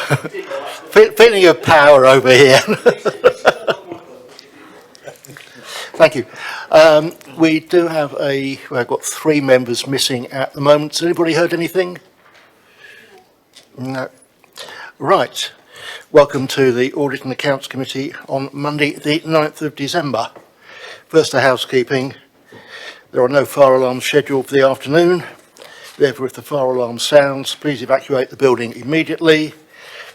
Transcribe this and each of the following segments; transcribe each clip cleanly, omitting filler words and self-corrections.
Feeling of power over here. Thank you. We do have we've got 3 members missing at the moment. Has anybody heard anything? No. Right. Welcome to the Audit and Accounts Committee on Monday, the 9th of December. First, the housekeeping. There are no fire alarms scheduled for the afternoon. Therefore, if the fire alarm sounds, please evacuate the building immediately.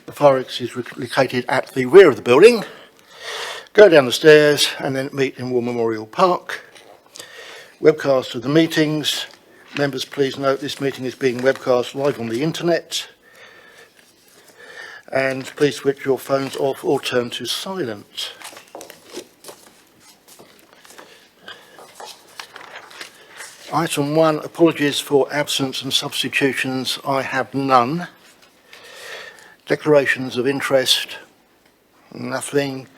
The fire exit is located at the rear of the building. Go down the stairs and then meet in War Memorial Park. Webcast of the meetings. Members, please note this meeting is being webcast live on the internet. And please switch your phones off or turn to silent. Item 1, apologies for absence and substitutions. I have none. Declarations of interest, nothing.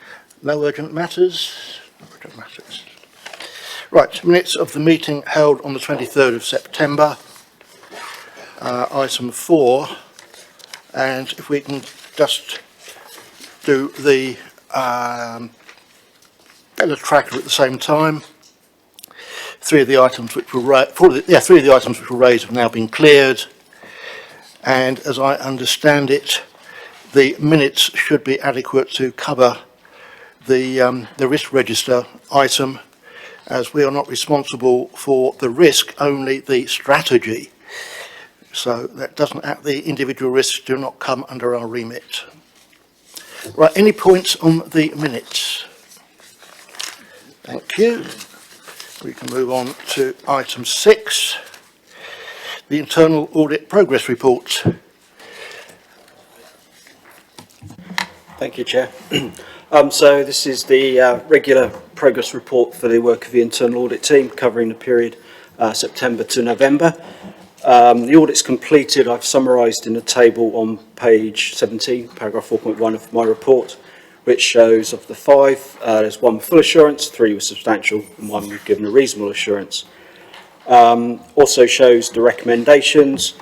No urgent matters. No urgent matters. Right, minutes of the meeting held on the 23rd of September. Item 4, and if we can just do the tracker at the same time. 3 of the items which were raised have now been cleared, and as I understand it, the minutes should be adequate to cover the risk register item, as we are not responsible for the risk, only the strategy. So that doesn't, the individual risks do not come under our remit. Right, any points on the minutes? Thank you. We can move on to item 6, the Internal Audit Progress Report. Thank you, Chair. So this is the regular progress report for the work of the Internal Audit team, covering the period September to November. The audit's completed. I've summarised in a table on page 17, paragraph 4.1 of my report, which shows of the 5, there's 1 with full assurance, 3 with substantial, and 1 we've given a reasonable assurance. Also shows the recommendations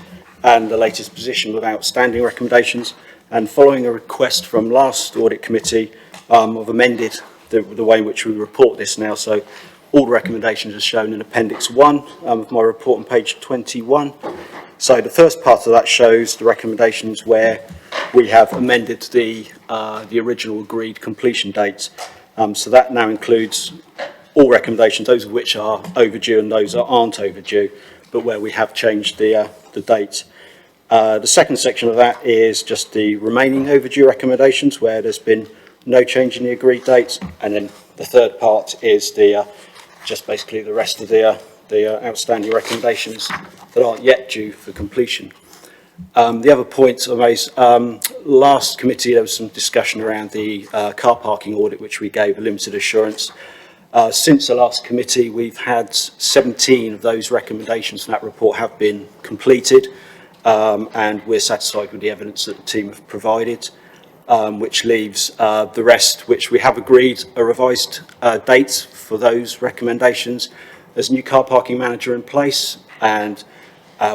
and the latest position with outstanding recommendations. And following a request from last audit committee, I've amended the way in which we report this now. So all the recommendations are shown in Appendix 1 of my report on page 21. So the first part of that shows the recommendations where we have amended the original agreed completion dates. So that now includes all recommendations, those of which are overdue and those that aren't overdue, but where we have changed the dates. The second section of that is just the remaining overdue recommendations where there's been no change in the agreed dates, and then the third part is just basically the rest of the outstanding recommendations that aren't yet due for completion. The other points I raised, last committee there was some discussion around the car parking audit, which we gave a limited assurance. Since the last committee, we've had 17 of those recommendations from that report have been completed, and we're satisfied with the evidence that the team have provided, which leaves the rest, which we have agreed a revised date for those recommendations. There's a new car parking manager in place, and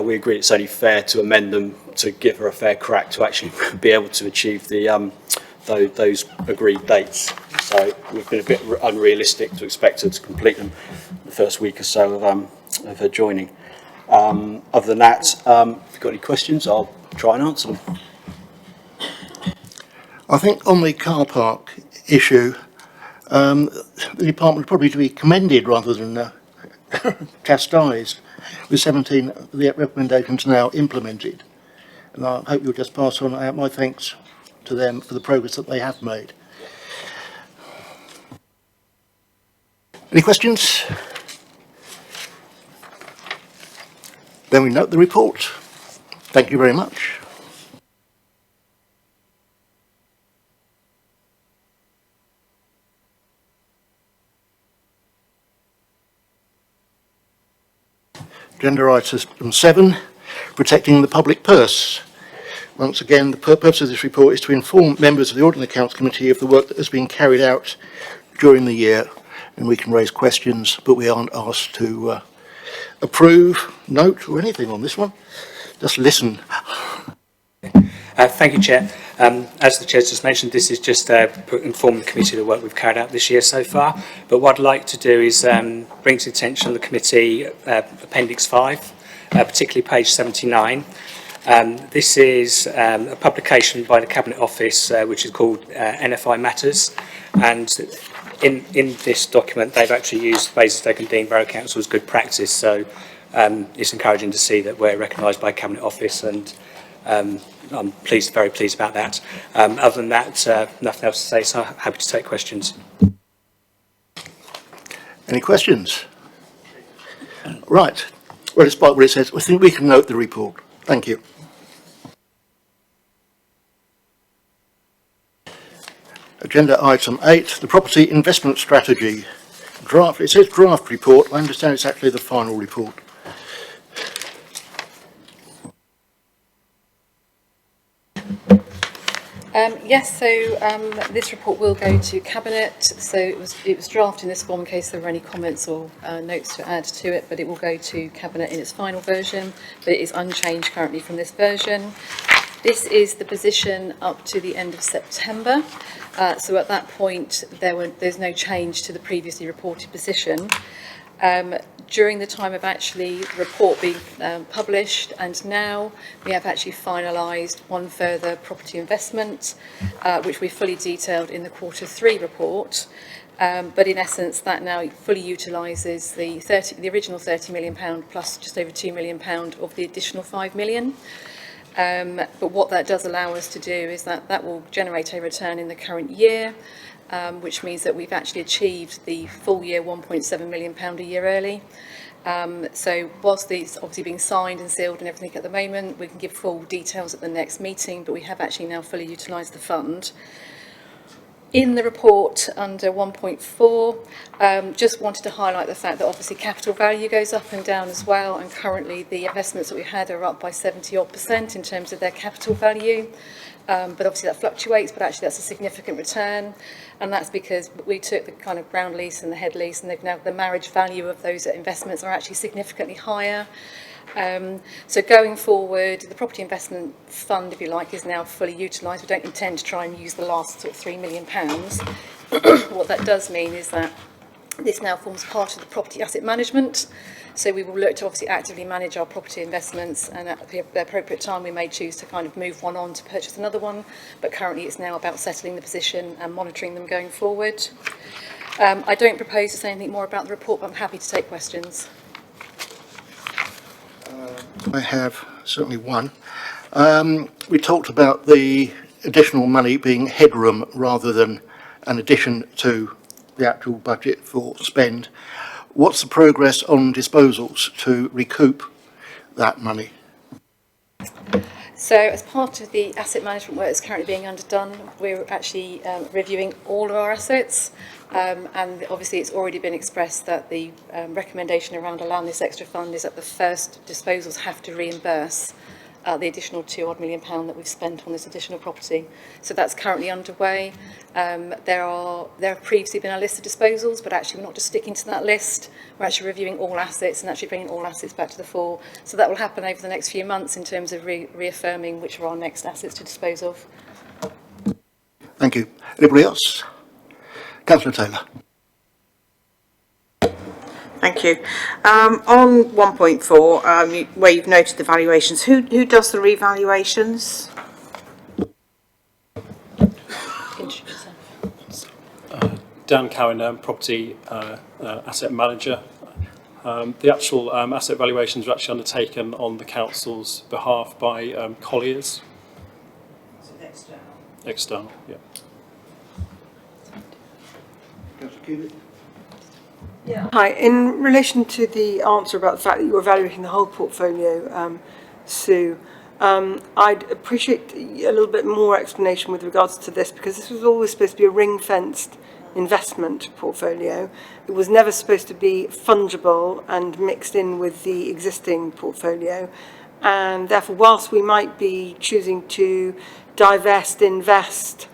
we agree it's only fair to amend them to give her a fair crack to actually be able to achieve those agreed dates. So we've been a bit unrealistic to expect her to complete them the first week or so of her joining. Other than that, if you've got any questions, I'll try and answer them. I think on the car park issue, the department would probably be commended rather than chastised, with 17 of the recommendations now implemented. And I hope you'll just pass on my thanks to them for the progress that they have made. Any questions? Then we note the report. Thank you very much. Agenda item 7, protecting the public purse. Once again, the purpose of this report is to inform members of the Audit and Accounts Committee of the work that has been carried out during the year, and we can raise questions, but we aren't asked to approve, note, or anything on this one. Just listen. Thank you, Chair. As the Chair's just mentioned, this is just informing the committee of the work we've carried out this year so far. But what I'd like to do is bring to the attention of the committee Appendix 5, particularly page 79. This is a publication by the Cabinet Office which is called NFI Matters, and in this document they've actually used Basingstoke and Dean Borough Council as good practice, so it's encouraging to see that we're recognised by Cabinet Office, and I'm very pleased about that. Other than that, nothing else to say, so I'm happy to take questions. Any questions? Right. Well, despite what it says, I think we can note the report. Thank you. Agenda item 8, the property investment strategy. Draft. It says draft report. I understand it's actually the final report. Yes, so this report will go to Cabinet. So it was drafted in this form in case there were any comments or notes to add to it, but it will go to Cabinet in its final version, but it is unchanged currently from this version. This is the position up to the end of September. So at that point, there's no change to the previously reported position. During the time of actually the report being published, and now we have actually finalised one further property investment, which we fully detailed in the Q3 report. But in essence, that now fully utilises the original £30 million plus just over £2 million of the additional £5 million. But what that does allow us to do is that will generate a return in the current year, which means that we've actually achieved the full year £1.7 million a year early. So whilst these obviously being signed and sealed and everything at the moment, we can give full details at the next meeting, but we have actually now fully utilised the fund. In the report under 1.4, just wanted to highlight the fact that obviously capital value goes up and down as well, and currently the investments that we had are up by 70% in terms of their capital value. But obviously that fluctuates, but actually that's a significant return, and that's because we took the kind of ground lease and the head lease, and now the marriage value of those investments are actually significantly higher. So going forward, the property investment fund, if you like, is now fully utilised. We don't intend to try and use the last sort of £3 million. What that does mean is that this now forms part of the property asset management. So we will look to obviously actively manage our property investments, and at the appropriate time we may choose to kind of move one on to purchase another one, but currently it's now about settling the position and monitoring them going forward. I don't propose to say anything more about the report, but I'm happy to take questions. I have certainly one. We talked about the additional money being headroom rather than an addition to the actual budget for spend. What's the progress on disposals to recoup that money? So as part of the asset management work that's currently being underdone, we're actually reviewing all of our assets, and obviously it's already been expressed that the recommendation around allowing this extra fund is that the first disposals have to reimburse the additional £2 million that we've spent on this additional property. So that's currently underway. There have previously been a list of disposals, but actually we're not just sticking to that list. We're actually reviewing all assets and actually bringing all assets back to the fore. So that will happen over the next few months in terms of reaffirming which are our next assets to dispose of. Thank you. Anybody else? Councillor Taylor. Thank you. On 1.4, where you've noted the valuations, who does the revaluations? Dan Cowan, property asset manager. The actual asset valuations are actually undertaken on the council's behalf by Colliers. So external. External, yeah. Councillor Cubitt. Yeah. Hi. In relation to the answer about the fact that you're evaluating the whole portfolio, Sue, I'd appreciate a little bit more explanation with regards to this, because this was always supposed to be a ring-fenced investment portfolio. It was never supposed to be fungible and mixed in with the existing portfolio. And therefore, whilst we might be choosing to divest, invest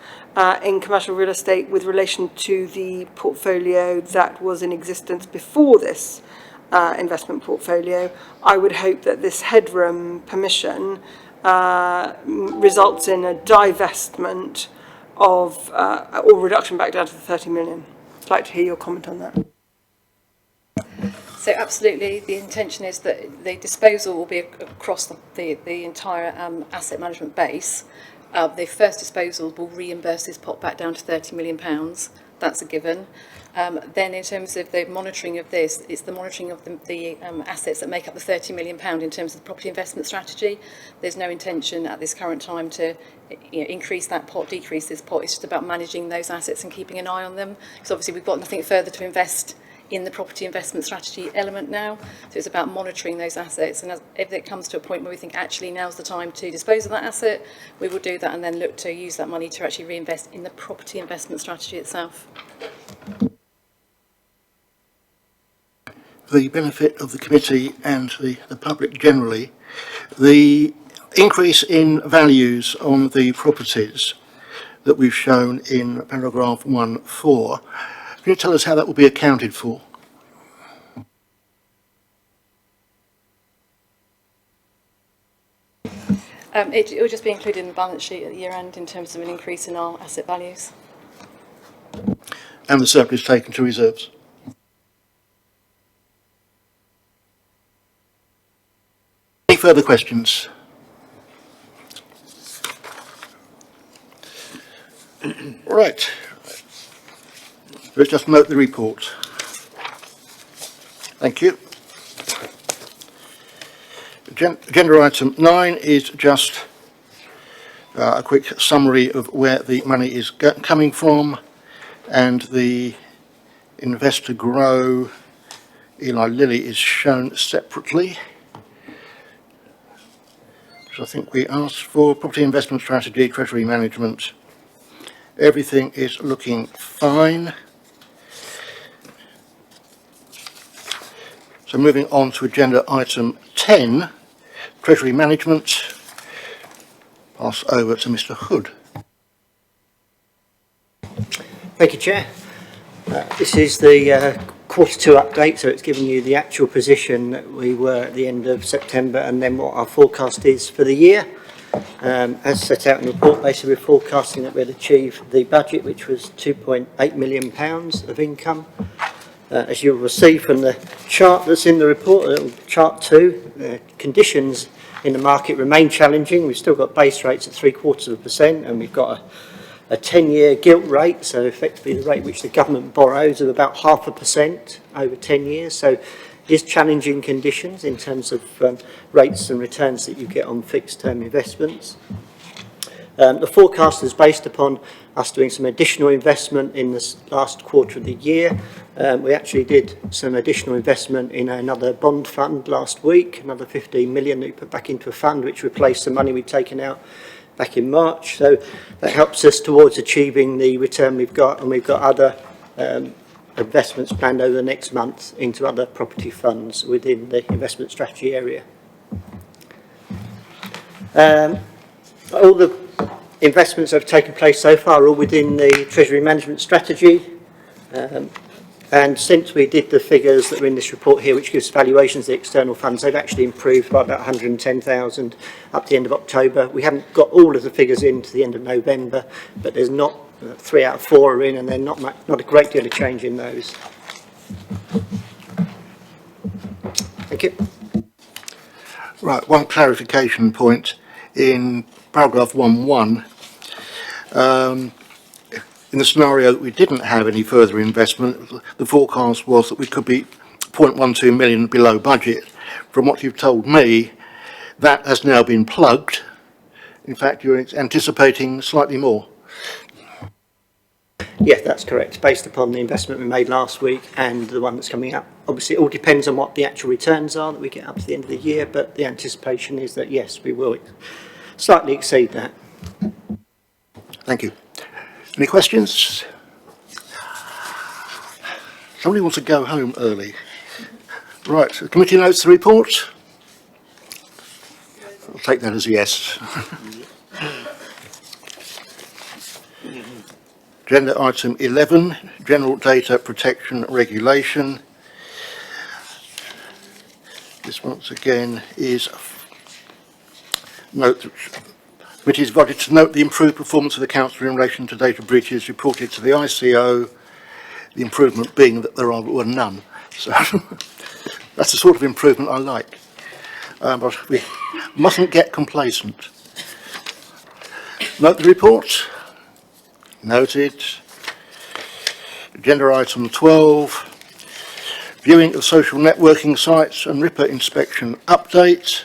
in commercial real estate with relation to the portfolio that was in existence before this investment portfolio, I would hope that this headroom permission results in a divestment of, or reduction back down to the 30 million. I'd like to hear your comment on that. So absolutely, the intention is that the disposal will be across the entire asset management base. The first disposal will reimburse this pot back down to £30 million. That's a given. Then in terms of the monitoring of this, it's the monitoring of the assets that make up the £30 million in terms of the property investment strategy. There's no intention at this current time to increase that pot, decrease this pot. It's just about managing those assets and keeping an eye on them. Because obviously we've got nothing further to invest in the property investment strategy element now. So it's about monitoring those assets, and if it comes to a point where we think actually now's the time to dispose of that asset, we will do that and then look to use that money to actually reinvest in the property investment strategy itself. For the benefit of the committee and the public generally, the increase in values on the properties that we've shown in paragraph 1.4, can you tell us how that will be accounted for? It will just be included in the balance sheet at the year end in terms of an increase in our asset values. And the surplus taken to reserves? Any further questions? Right. Let's just note the report. Thank you. Agenda item 9 is just a quick summary of where the money is coming from, and the Investor Grow Eli Lilly is shown separately. So I think we asked for property investment strategy, treasury management. Everything is looking fine. So moving on to agenda item 10, treasury management. Pass over to Mr. Hood. Thank you, Chair. This is the quarter 2 update, so it's giving you the actual position that we were at the end of September and then what our forecast is for the year. As set out in the report, basically we're forecasting that we'll achieve the budget, which was £2.8 million of income. As you will see from the chart that's in the report, chart 2, the conditions in the market remain challenging. We've still got base rates at 0.75%, and we've got a 10-year gilt rate, so effectively the rate which the government borrows, of about 0.5% over 10 years. So it is challenging conditions in terms of rates and returns that you get on fixed-term investments. The forecast is based upon us doing some additional investment in this last quarter of the year. We actually did some additional investment in another bond fund last week, another 15 million that we put back into a fund which replaced the money we'd taken out back in March. So that helps us towards achieving the return we've got, and we've got other investments planned over the next month into other property funds within the investment strategy area. All the investments that have taken place so far are all within the treasury management strategy. And since we did the figures that are in this report here, which gives valuations of the external funds, they've actually improved by about 110,000 up to the end of October. We haven't got all of the figures in to the end of November, but there's not 3 out of 4 are in, and there's not a great deal of change in those. Thank you. Right, one clarification point in paragraph 1.1. In the scenario that we didn't have any further investment, the forecast was that we could be 0.12 million below budget. From what you've told me, that has now been plugged. In fact, you're anticipating slightly more. Yeah, that's correct, based upon the investment we made last week and the one that's coming up. Obviously, it all depends on what the actual returns are that we get up to the end of the year, but the anticipation is that, yes, we will slightly exceed that. Thank you. Any questions? Somebody wants to go home early. Right, so committee notes the report. I'll take that as a yes. Agenda item 11, General Data Protection Regulation. This once again is note that the committee is voted to note the improved performance of the council in relation to data breaches reported to the ICO, the improvement being that there were none. So that's the sort of improvement I like. But we mustn't get complacent. Note the report. Noted. Agenda item 12. Viewing of social networking sites and RIPA inspection update.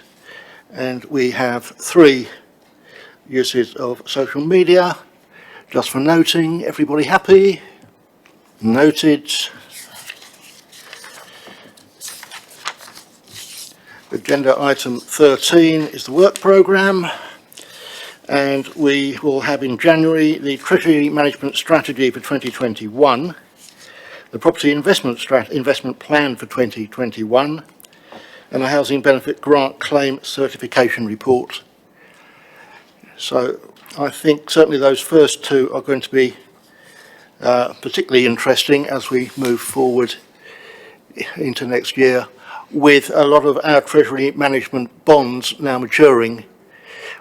And we have 3 uses of social media. Just for noting, everybody happy? Noted. Agenda item 13 is the work programme, and we will have in January the Treasury Management Strategy for 2021, the Property Investment Plan for 2021, and a Housing Benefit Grant Claim Certification Report. So I think certainly those first 2 are going to be particularly interesting as we move forward into next year. With a lot of our Treasury management bonds now maturing,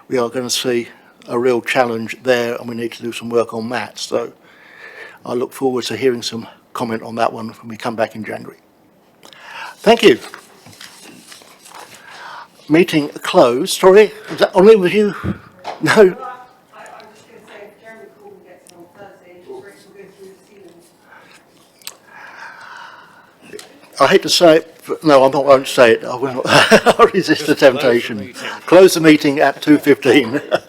we are going to see a real challenge there, and we need to do some work on that. So I look forward to hearing some comment on that one when we come back in January. Thank you. Meeting closed. Sorry, is that only with you? No. I'm just going to say, if Jeremy Corbyn gets it on Thursday, insurance will go through the ceiling. I hate to say it, but no, I won't say it. I will not. I'll resist the temptation. Close the meeting at 2:15.